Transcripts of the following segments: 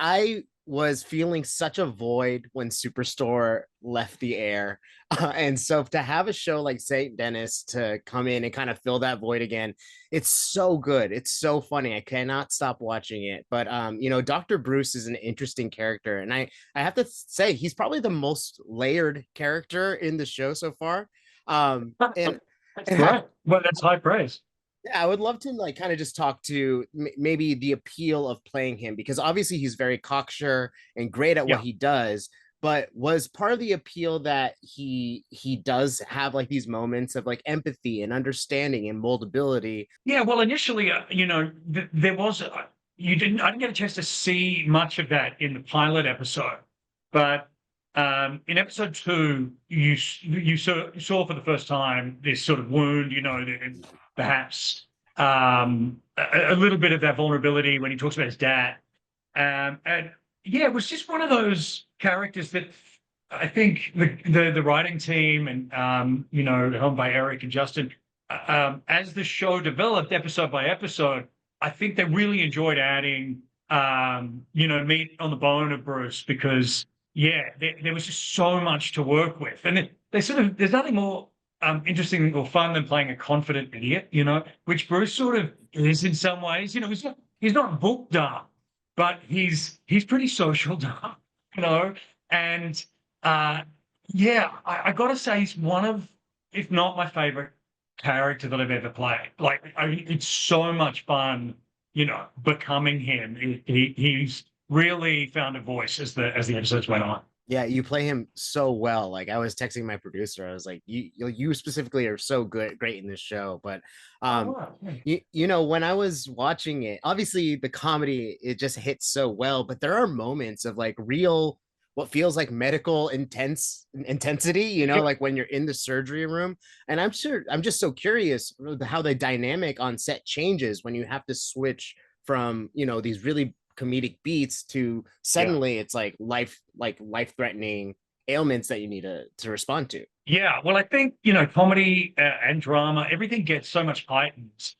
I was feeling such a void when Superstore left the air. And so to have a show like St. Denis to come in and kind of fill that void again, it's so good. It's so funny. I cannot stop watching it. But Dr. Bruce is an interesting character. And I have to say he's probably the most layered character in the show so far. And That's and I great. Well, that's high praise. yeah, I would love to like kind of just talk to maybe the appeal of playing him because obviously he's very cocksure and great at what Yeah. he does. But was part of the appeal that he does have like these moments of like empathy and understanding and moldability. Yeah, well, initially, there was I didn't get a chance to see much of that in the pilot episode, but in episode two, you saw for the first time this sort of wound, perhaps a little bit of that vulnerability when he talks about his dad, and yeah, it was just one of those characters that I think the writing team and helmed by Eric and Justin as the show developed episode by episode, I think they really enjoyed adding, meat on the bone of Bruce because, yeah, there was just so much to work with. And there's nothing more interesting or fun than playing a confident idiot, which Bruce sort of is in some ways. He's not book dumb, but he's pretty social dumb, you know, and yeah, I got to say he's one of, if not my favorite character that I've ever played. Like, it's so much fun, becoming him. He's really found a voice as the episodes went on. Yeah, you play him so well. Like I was texting my producer, I was like, you specifically are so great in this show. But Oh, um, wow. Yeah. when I was watching it, obviously the comedy it just hits so well, but there are moments of like real what feels like medical intensity, Yep. like when you're in the surgery room. And I'm just so curious how the dynamic on set changes when you have to switch from, these really comedic beats to Yeah. suddenly it's like life threatening ailments that you need to respond to. Yeah. Well, I think, comedy and drama, everything gets so much heightened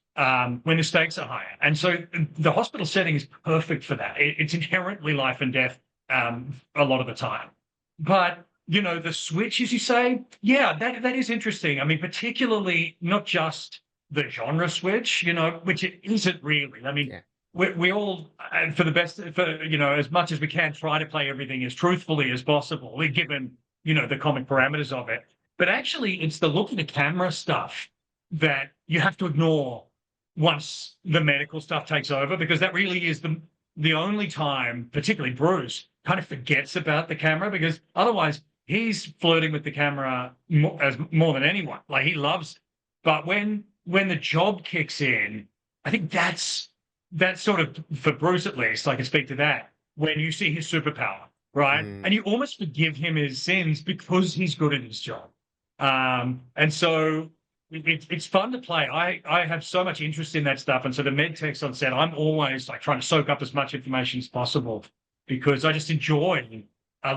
when the stakes are higher. And so the hospital setting is perfect for that. It's inherently life and death a lot of the time. But, the switch, as you say, yeah, that is interesting. I mean, particularly not just the genre switch, which it isn't really. I mean, Yeah. we all, for the best, as much as we can, try to play everything as truthfully as possible, given, the comic parameters of it. But actually, it's the look at the camera stuff that you have to ignore once the medical stuff takes over, because that really is the only time, particularly Bruce, kind of forgets about the camera because otherwise he's flirting with the camera more than anyone. Like he loves it. But when the job kicks in, I think that's sort of for Bruce at least. I can speak to that when you see his superpower, right? Mm. And you almost forgive him his sins because he's good at his job. And so it's fun to play. I have so much interest in that stuff, and so the med techs on set, I'm always like trying to soak up as much information as possible because I just enjoy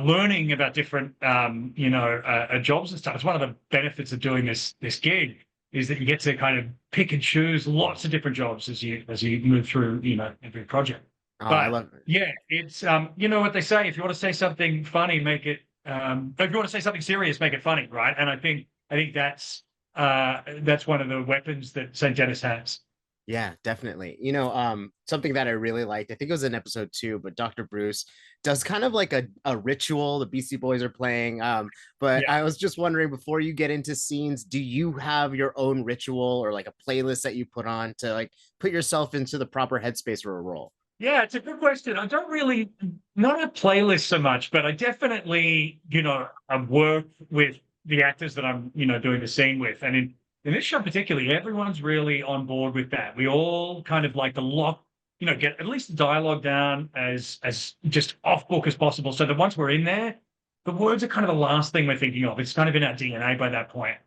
learning about different jobs and stuff. It's one of the benefits of doing this gig is that you get to kind of pick and choose lots of different jobs as you move through every project. Oh, I But love it. yeah, it's what they say, if you want to say something funny, make it if you want to say something serious, make it funny, right? And I think that's one of the weapons that St. Denis has. Yeah, definitely. Something that I really liked, I think it was in episode two, but Dr. Bruce does kind of like a ritual the Beastie Boys are playing. But Yeah. I was just wondering before you get into scenes, do you have your own ritual or like a playlist that you put on to like put yourself into the proper headspace for a role? Yeah, it's a good question. I don't really, not a playlist so much, but I definitely, I work with the actors that I'm, doing the scene with. And in this show particularly, everyone's really on board with that. We all kind of like to lock, get at least the dialogue down as just off book as possible. So that once we're in there, the words are kind of the last thing we're thinking of. It's kind of in our DNA by that point.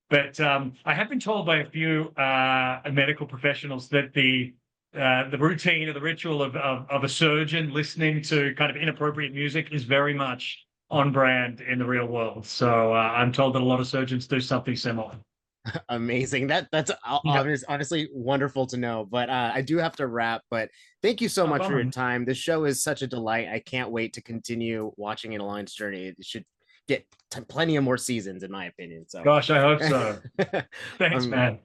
But I have been told by a few medical professionals that the routine or the ritual of a surgeon listening to kind of inappropriate music is very much on brand in the real world. So I'm told that a lot of surgeons do something similar. Amazing. That's Yeah, honestly wonderful to know. But I do have to wrap. But thank you so no much for your problem. time. This show is such a delight. I can't wait to continue watching In a Lion's Journey. It should get plenty of more seasons, in my opinion. So, Gosh, I hope so. Thanks, um, man.